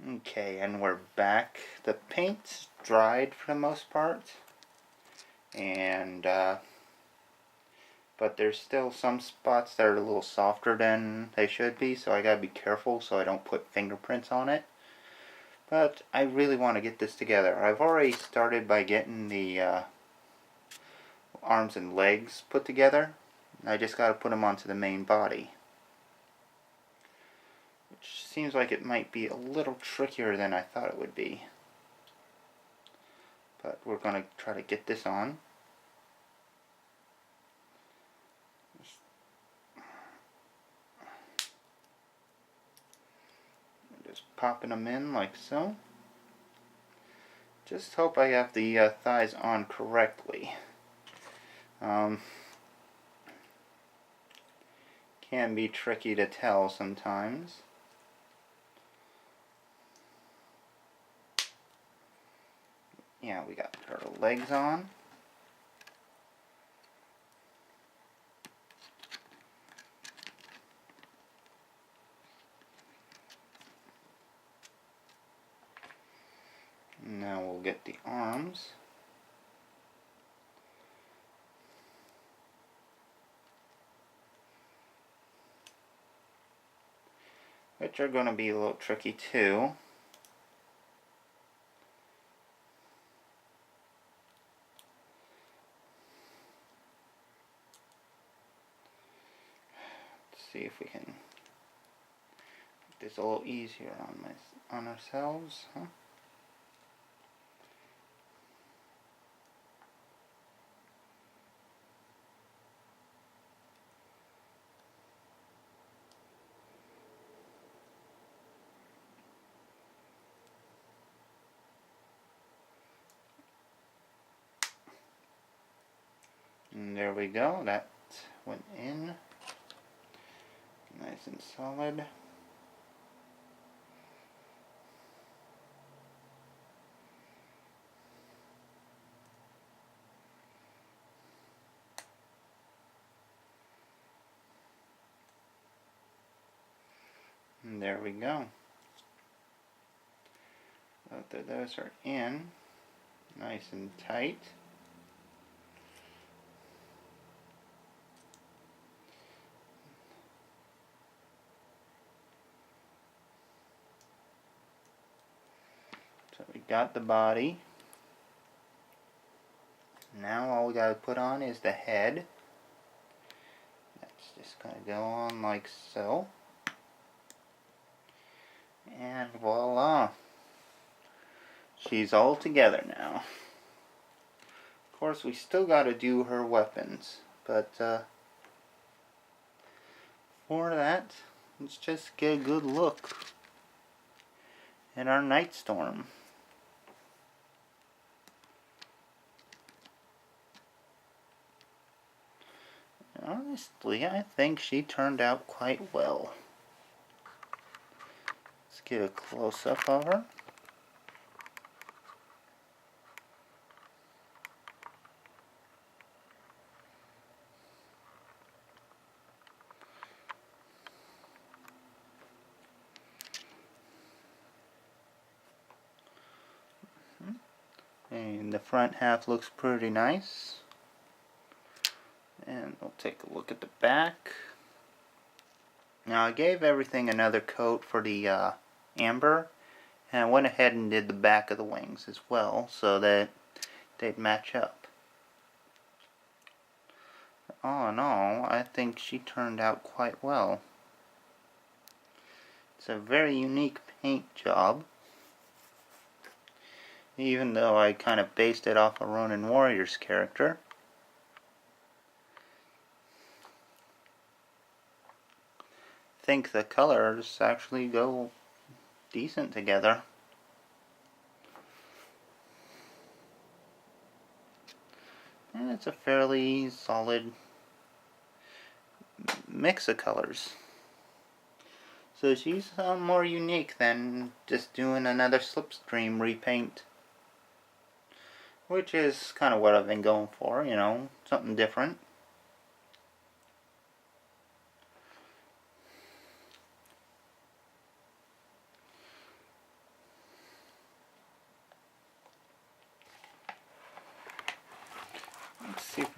Okay, and we're back. The paint's dried for the most part, and but there's still some spots that are a little softer than they should be, so I gotta be careful so I don't put fingerprints on it. But I really want to get this together. I've already started by getting the arms and legs put together. I just gotta put them onto the main body, which seems like it might be a little trickier than I thought it would be. But we're gonna try to get this on. Just popping them in like so. Just hope I have the thighs on correctly. Can be tricky to tell sometimes. Yeah, we got her legs on. Now we'll get the arms. Which are going to be a little tricky too. Let's see if we can make this a little easier on ourselves, huh? And there we go, that went in nice and solid. And there we go. Both of those are in nice and tight. So we got the body. Now all we gotta put on is the head. That's just gonna go on like so. And voila. She's all together now. Of course, we still gotta do her weapons, but for that, let's just get a good look at our Nightstorm. Honestly, I think she turned out quite well. Let's get a close-up of her. And the front half looks pretty nice. And we'll take a look at the back. Now I gave everything another coat for the amber, and I went ahead and did the back of the wings as well so that they'd match up. All in all, I think she turned out quite well. It's a very unique paint job, even though I kind of based it off a Ronin Warrior's character. I think the colors actually go decent together. And it's a fairly solid mix of colors. So she's more unique than just doing another Slipstream repaint, which is kind of what I've been going for, you know, something different.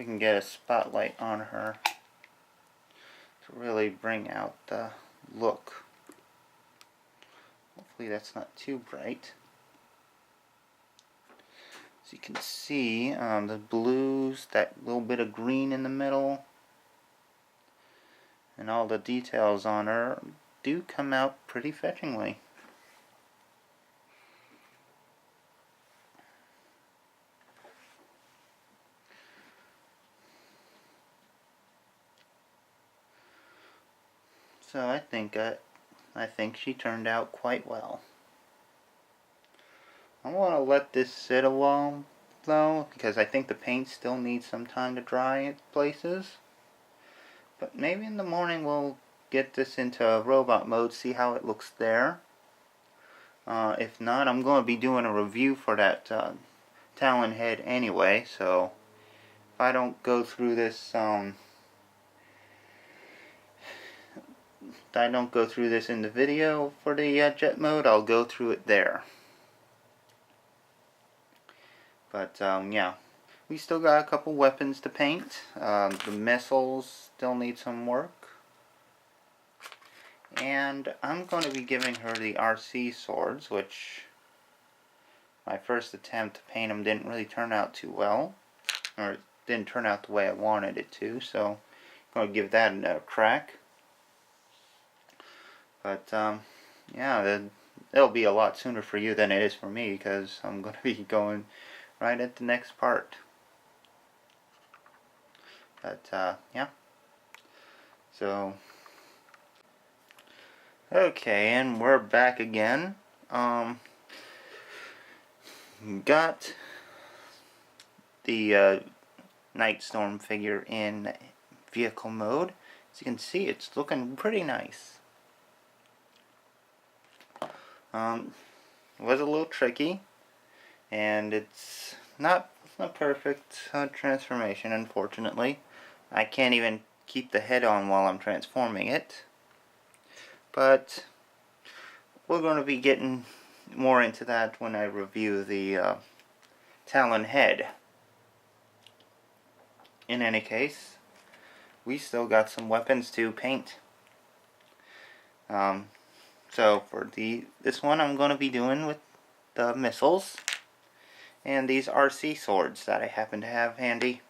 we can get a spotlight on her to really bring out the look. Hopefully that's not too bright. As you can see, the blues, that little bit of green in the middle, and all the details on her do come out pretty fetchingly. So I think she turned out quite well. I want to let this sit a while though, because I think the paint still needs some time to dry in places. But maybe in the morning we'll get this into robot mode, see how it looks there. If not, I'm going to be doing a review for that Talon head anyway, so if I don't go through this in the video for the jet mode, I'll go through it there. But yeah, we still got a couple weapons to paint. The missiles still need some work. And I'm going to be giving her the RC swords, which my first attempt to paint them didn't really turn out too well. Or it didn't turn out the way I wanted it to, so I'm going to give that a crack. But yeah, it'll be a lot sooner for you than it is for me, because I'm going to be going right at the next part. But yeah, so okay, and we're back again. Got the Nightstorm figure in vehicle mode. As you can see, it's looking pretty nice. It was a little tricky, and it's not perfect transformation, unfortunately. I can't even keep the head on while I'm transforming it. But we're going to be getting more into that when I review the Talon head. In any case, we still got some weapons to paint. So for this one, I'm going to be doing with the missiles and these RC swords that I happen to have handy.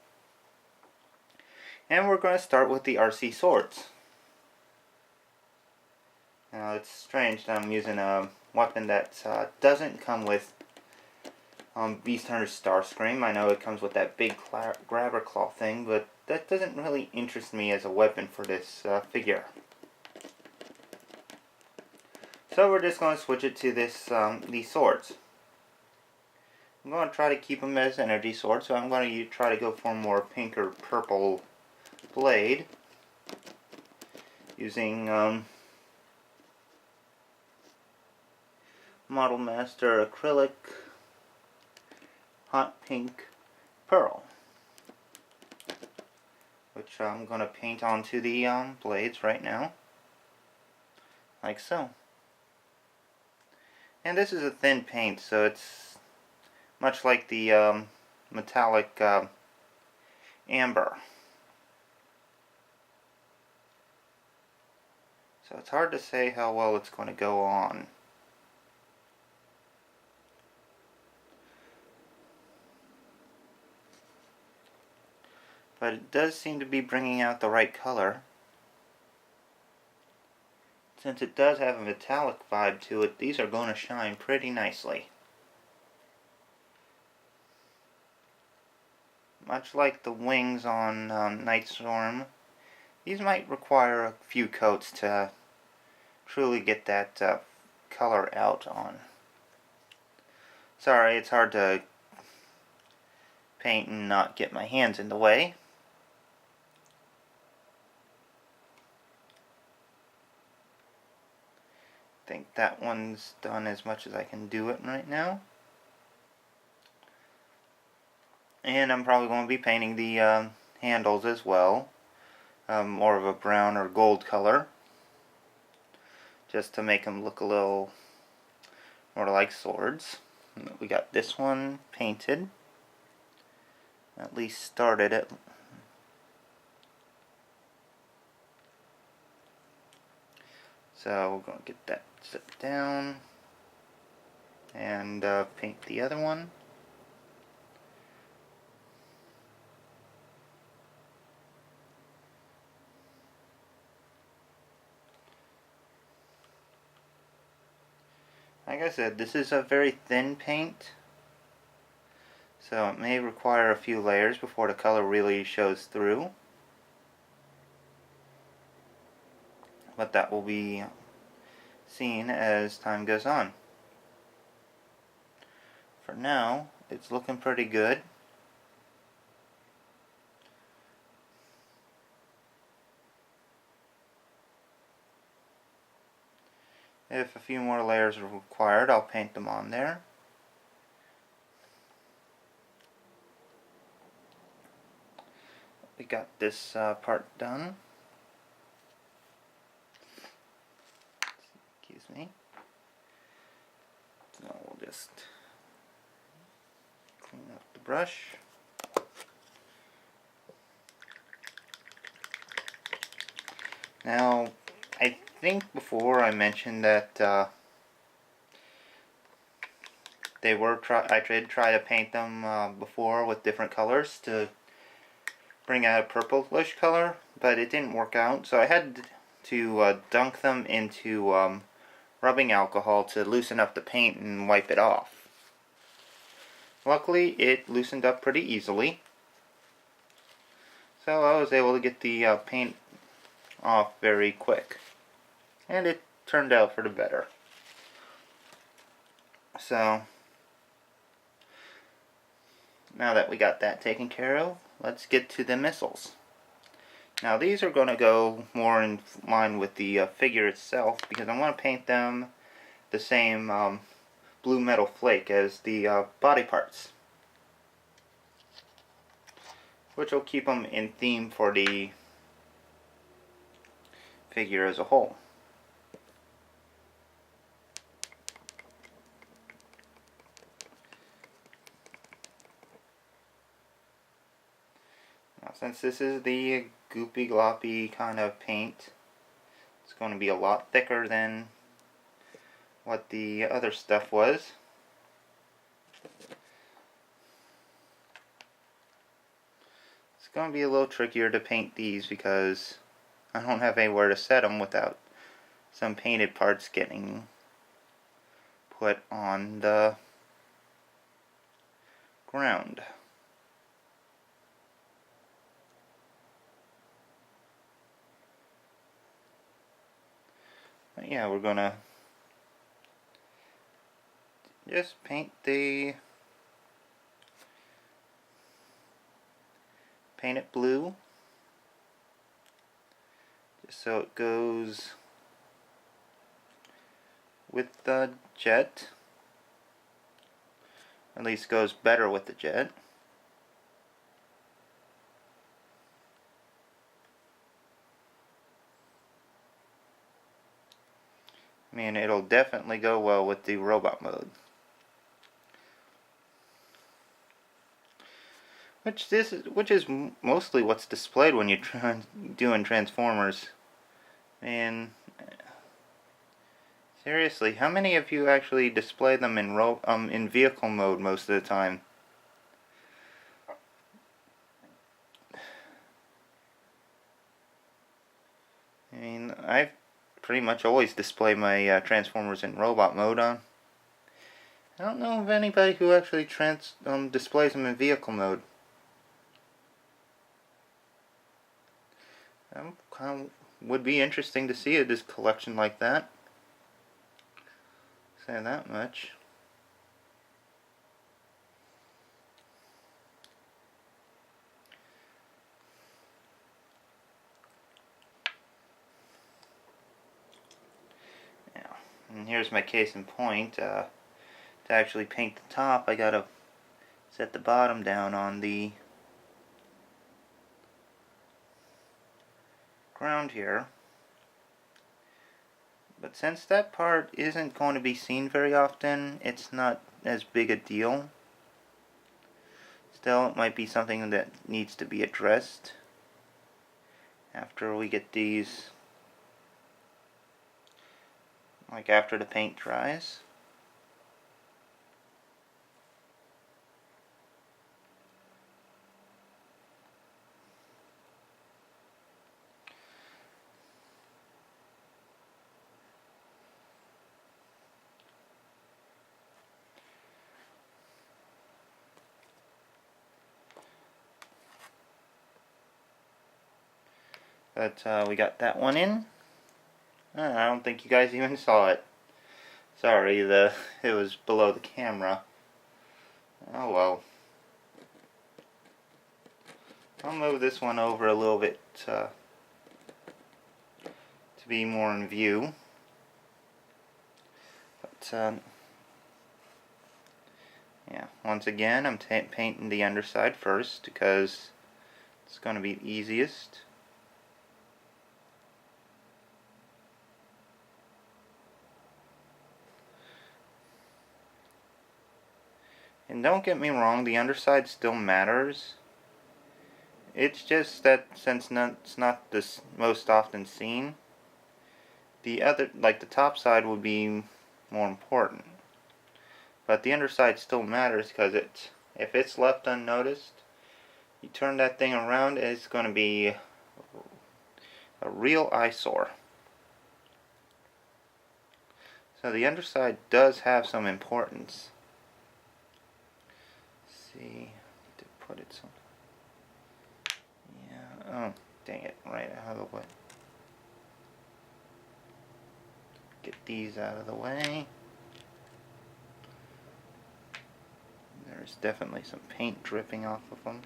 And we're going to start with the RC swords. Now it's strange that I'm using a weapon that doesn't come with Beast Hunter's Starscream. I know it comes with that big grabber claw thing, but that doesn't really interest me as a weapon for this figure. So we're just going to switch it to these swords. I'm going to try to keep them as energy swords, so I'm going to try to go for a more pink or purple blade using Model Master Acrylic Hot Pink Pearl, which I'm going to paint onto the blades right now, like so. And this is a thin paint, so it's much like the metallic amber. So it's hard to say how well it's going to go on. But it does seem to be bringing out the right color. Since it does have a metallic vibe to it, these are going to shine pretty nicely. Much like the wings on Nightstorm, these might require a few coats to truly get that color out on. Sorry, it's hard to paint and not get my hands in the way. I think that one's done as much as I can do it right now. And I'm probably going to be painting the handles as well. More of a brown or gold color, just to make them look a little more like swords. We got this one painted. At least started it So we're going to get that set down and paint the other one. Like I said, this is a very thin paint, so it may require a few layers before the color really shows through. But that will be seen as time goes on. For now, it's looking pretty good. If a few more layers are required, I'll paint them on there. We got this part done. Excuse me. So we'll just clean up the brush. Now, I think before I mentioned that I did try to paint them before with different colors to bring out a purplish color, but it didn't work out, so I had to dunk them into rubbing alcohol to loosen up the paint and wipe it off. Luckily, it loosened up pretty easily, so I was able to get the paint off very quick, and it turned out for the better. So now that we got that taken care of, let's get to the missiles. Now these are going to go more in line with the figure itself, because I want to paint them the same blue metal flake as the body parts, which will keep them in theme for the figure as a whole. Now, since this is the goopy gloppy kind of paint, it's going to be a lot thicker than what the other stuff was. It's going to be a little trickier to paint these because I don't have anywhere to set them without some painted parts getting put on the ground. But yeah, we're gonna just paint it blue, just so it goes with the jet, at least goes better with the jet. I mean, it'll definitely go well with the robot mode, which is mostly what's displayed when you're doing Transformers. And seriously, how many of you actually display them in vehicle mode most of the time? I mean, I pretty much always display my Transformers in robot mode on. I don't know of anybody who actually displays them in vehicle mode. Would be interesting to see this collection like that. Say that much. Now, and here's my case in point. To actually paint the top, I gotta set the bottom down on the ground here. But since that part isn't going to be seen very often, it's not as big a deal. Still, it might be something that needs to be addressed after we get these like after the paint dries. But we got that one in. I don't think you guys even saw it. Sorry, it was below the camera. Oh well. I'll move this one over a little bit to be more in view. But yeah, once again, I'm painting the underside first because it's going to be easiest. And don't get me wrong, the underside still matters. It's just that since it's not this most often seen, the other, like the top side, would be more important. But the underside still matters because if it's left unnoticed, you turn that thing around, it's going to be a real eyesore. So the underside does have some importance. See, to put it some. Yeah. Oh, dang it! Right out of the way. Get these out of the way. There's definitely some paint dripping off of them,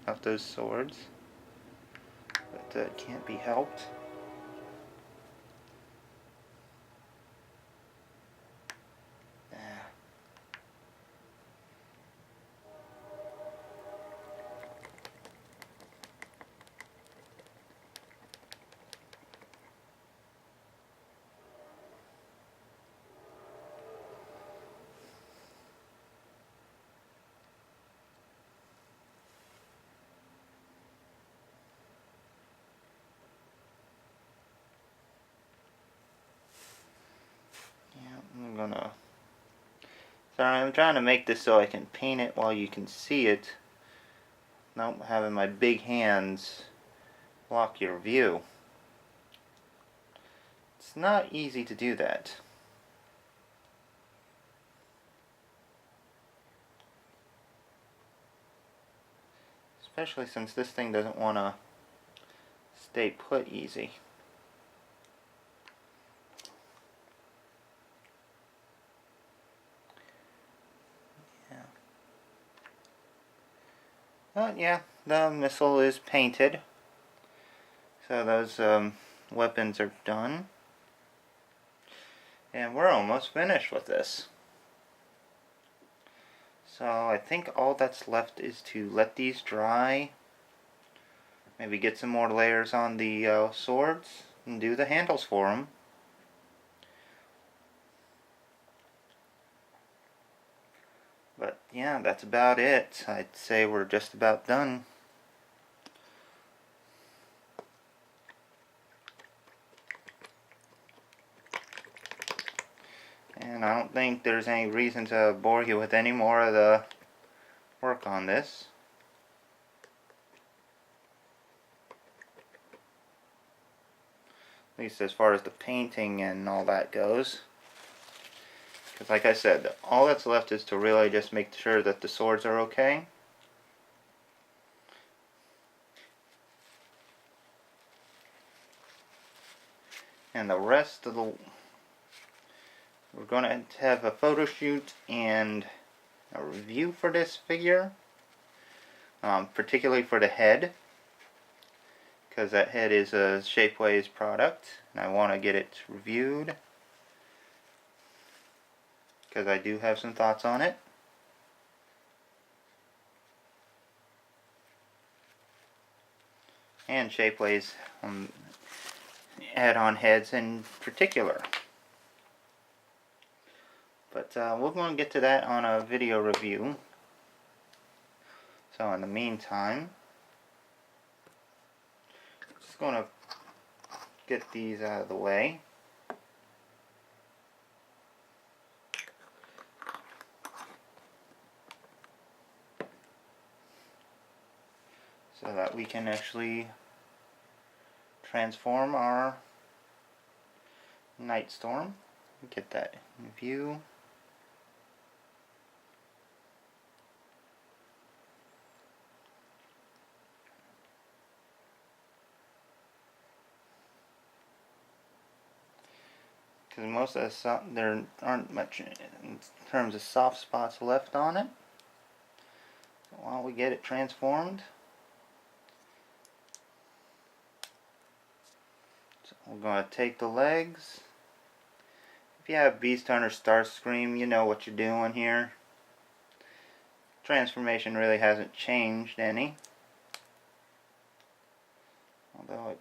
off those swords, but that can't be helped. Sorry, I'm trying to make this so I can paint it while you can see it. Not having my big hands block your view. It's not easy to do that. Especially since this thing doesn't want to stay put easy. But yeah, the missile is painted. So those weapons are done. And we're almost finished with this. So I think all that's left is to let these dry. Maybe get some more layers on the swords and do the handles for them. But yeah, that's about it. I'd say we're just about done. And I don't think there's any reason to bore you with any more of the work on this. At least as far as the painting and all that goes. Because like I said, all that's left is to really just make sure that the swords are okay. And the rest of the... We're going to have a photo shoot and a review for this figure. Particularly for the head. Because that head is a Shapeways product. And I want to get it reviewed. Because I do have some thoughts on it. And Shapeways add-on heads in particular. But we're going to get to that on a video review. So in the meantime, just going to get these out of the way. so that we can actually transform our Nightstorm. Get that in view. Because most of the there aren't much in terms of soft spots left on it. So while we get it transformed, so we're going to take the legs. If you have Beast Hunter Starscream, you know what you're doing here. Transformation really hasn't changed any. Although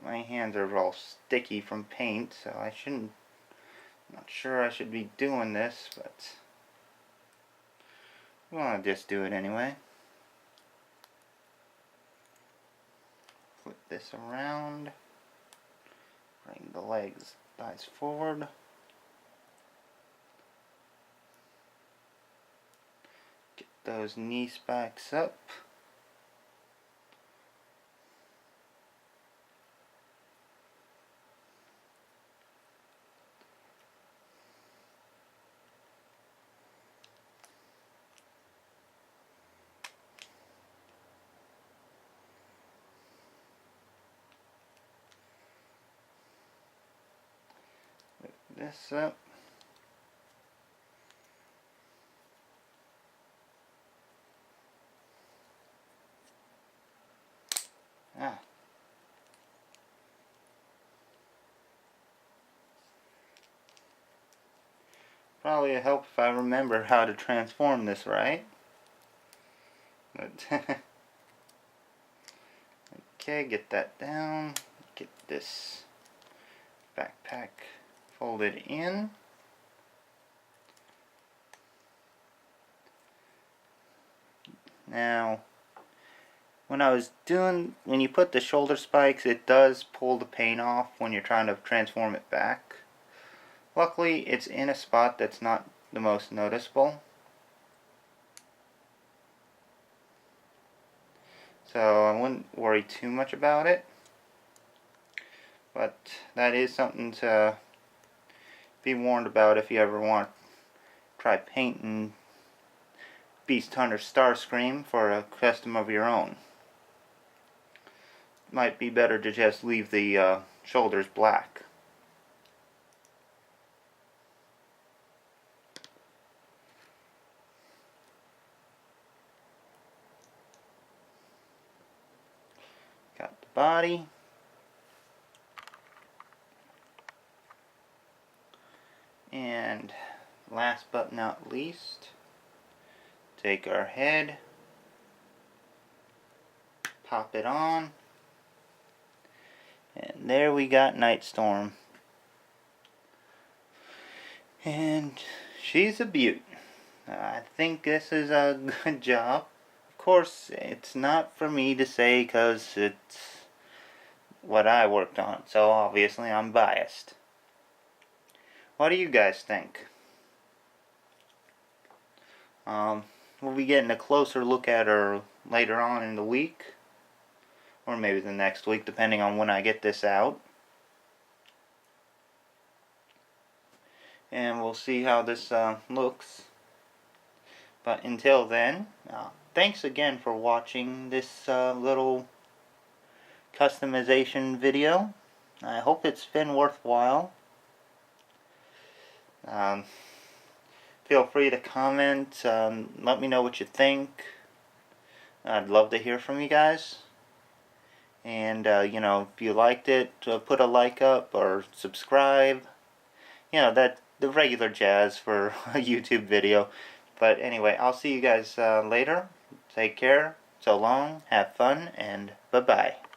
my hands are all sticky from paint, so I shouldn't. Not sure I should be doing this, but we want to just do it anyway. Flip this around. Bring the legs, thighs forward. Get those knee spikes up. This up. Probably a help if I remember how to transform this right. But okay, get that down. Get this backpack folded in. Now, when you put the shoulder spikes, it does pull the paint off when you're trying to transform it back. Luckily, it's in a spot that's not the most noticeable. So I wouldn't worry too much about it. But that is something to be warned about if you ever want to try painting Beast Hunter Starscream for a custom of your own. Might be better to just leave the shoulders black. Got the body. And last but not least, take our head, pop it on, and there we got Nightstorm. And she's a beaut. I think this is a good job. Of course, it's not for me to say because it's what I worked on, so obviously I'm biased. What do you guys think? We'll be getting a closer look at her later on in the week, or maybe the next week, depending on when I get this out. And we'll see how this looks. But until then, thanks again for watching this little customization video. I hope it's been worthwhile. Feel free to comment, let me know what you think. I'd love to hear from you guys. And you know, if you liked it, put a like up or subscribe. You know, the regular jazz for a YouTube video. But anyway, I'll see you guys later. Take care. So long. Have fun. And bye-bye.